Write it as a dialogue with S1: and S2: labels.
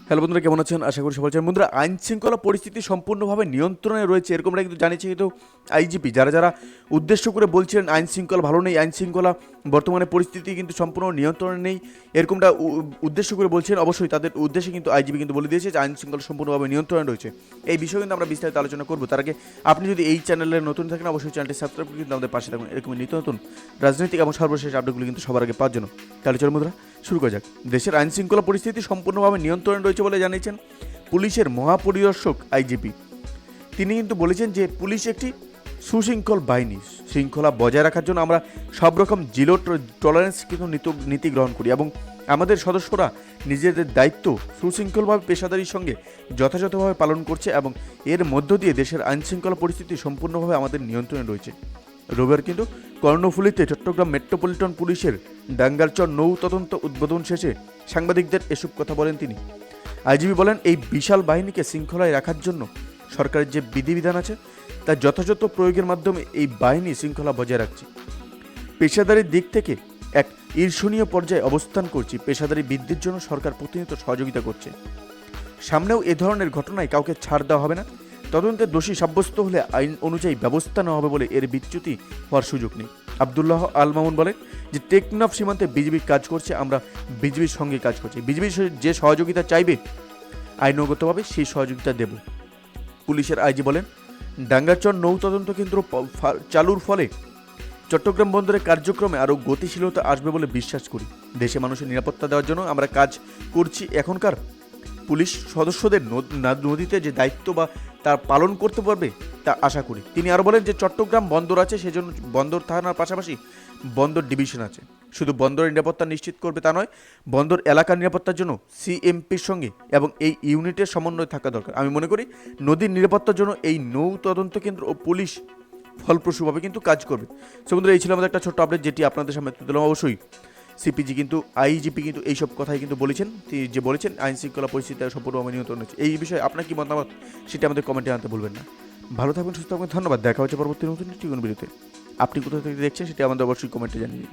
S1: Hello বন্ধুরা, কেমন আছেন? আশা করি সবাই আছেন। বন্ধুরা, আইন শৃঙ্খলা পরিস্থিতি সম্পূর্ণভাবে নিয়ন্ত্রণে রয়েছে এরকমটা কিন্তু জানিয়েছে কিন্তু আইজিপি। যারা যারা উদ্দেশ্য করে বলছিলেন আইন শৃঙ্খলা ভালো নেই, আইন শৃঙ্খলা বর্তমানে পরিস্থিতি কিন্তু সম্পূর্ণ নিয়ন্ত্রণে নেই, এরকমটা উদ্দেশ্য করে বলছেন, অবশ্যই তাদের উদ্দেশ্যে কিন্তু আইজিপি কিন্তু বলে দিয়েছে যে আইন শৃঙ্খলা সম্পূর্ণভাবে নিয়ন্ত্রণে রয়েছে। এই বিষয়ে কিন্তু আমরা বিস্তারিত আলোচনা করবো। তার আগে আপনি যদি এই চ্যানেলে নতুন থাকেন, অবশ্যই চ্যানেলটি সাবস্ক্রাইব করে কিন্তু আমাদের পাশে থাকুন এরকম নিত্য নতুন রাজনৈতিক এবং সর্বশেষ আপডেটগুলি কিন্তু সবার আগে পাওয়ার জন্য। তাহলে চলো বন্ধুরা, শুরু করা যাক। দেশের আইন শৃঙ্খলা পরিস্থিতি সম্পূর্ণভাবে নিয়ন্ত্রণে রয়েছে বলে জানিয়েছেন পুলিশের মহাপরিদর্শক আইজিপি। তিনি কিন্তু বলেছেন যে পুলিশ একটি সুশৃঙ্খল বাহিনী। শৃঙ্খলা বজায় রাখার জন্য আমরা সব রকম জিরো টলারেন্স কিন্তু নীতি গ্রহণ করি এবং আমাদের সদস্যরা নিজেদের দায়িত্ব সুশৃঙ্খলভাবে পেশাদারির সঙ্গে যথাযথভাবে পালন করছে এবং এর মধ্য দিয়ে দেশের আইন শৃঙ্খলা পরিস্থিতি সম্পূর্ণভাবে আমাদের নিয়ন্ত্রণে রয়েছে। রবিবার কিন্তু কর্ণফুলীতে চট্টগ্রাম মেট্রোপলিটন পুলিশের ডাঙ্গারচর নৌ তদন্ত উদ্বোধন শেষে সাংবাদিকদের এসব কথা বলেন তিনি। আইজিপি বলেন, এই বিশাল বাহিনীকে শৃঙ্খলায় রাখার জন্য সরকারের যে বিধিবিধান আছে তার যথাযথ প্রয়োগের মাধ্যমে এই বাহিনী শৃঙ্খলা বজায় রাখছে। পেশাদারির দিক থেকে এক ঈর্ষণীয় পর্যায়ে অবস্থান করছি। পেশাদারি বৃদ্ধির জন্য সরকার প্রতিনিয়ত সহযোগিতা করছে। সামনেও এ ধরনের ঘটনায় কাউকে ছাড় দেওয়া হবে না। তদন্তে দোষী সাব্যস্ত হলে আইন অনুযায়ী ব্যবস্থা নেওয়া হবে বলে এর বিচ্যুতি হওয়ার সুযোগ নেই। আবদুল্লাহ আল মামুন বলেন যে টেকনাফ সীমান্তে বিজিবি কাজ করছে, আমরা বিজিবির সঙ্গে কাজ করছি। বিজিবির যে সহযোগিতা চাইবে আইনগতভাবে সেই সহযোগিতা দেব। পুলিশের আইজি বলেন, ডাঙ্গারচর নৌ তদন্ত কেন্দ্র চালুর ফলে চট্টগ্রাম বন্দরের কার্যক্রমে আরও গতিশীলতা আসবে বলে বিশ্বাস করি। দেশে মানুষের নিরাপত্তা দেওয়ার জন্য আমরা কাজ করছি। এখনকার পুলিশ সদস্যদের নদীতে যে দায়িত্ব বা তার পালন করতে পারবে তা আশা করি। তিনি আরও বলেন যে চট্টগ্রাম বন্দর আছে, সেজন্য বন্দর থানার পাশাপাশি বন্দর ডিভিশন আছে। শুধু বন্দরের নিরাপত্তা নিশ্চিত করবে তা নয়, বন্দর এলাকার নিরাপত্তার জন্য সিএমপির সঙ্গে এবং এই ইউনিটের সমন্বয় থাকা দরকার। আমি মনে করি নদীর নিরাপত্তার জন্য এই নৌ তদন্ত কেন্দ্র ও পুলিশ ফলপ্রসূভাবে কিন্তু কাজ করবে। সো বন্ধুরা, এই ছিল আমাদের একটা ছোট্ট আপডেট যেটি আপনাদের সামনে তুলে দিলাম। অবশ্যই সিপিজি কিন্তু আইজিপি কিন্তু এইসব কথাই কিন্তু বলেছেন, যে বলেছেন আইন শৃঙ্খলা পরিস্থিতি সম্পূর্ণভাবে নিয়ন্ত্রণ হচ্ছে। এই বিষয়ে আপনার কি মতামত সেটা আমাদের কমেন্টে আনতে ভুলবেন না। ভালো থাকবেন, সুস্থ থাকবেন, ধন্যবাদ। দেখা হচ্ছে পরবর্তী নতুন একটি ভিডিওতে। আপনি কোথা থেকে দেখছেন সেটা আমাদের অবশ্যই কমেন্টে জানিয়ে দিন।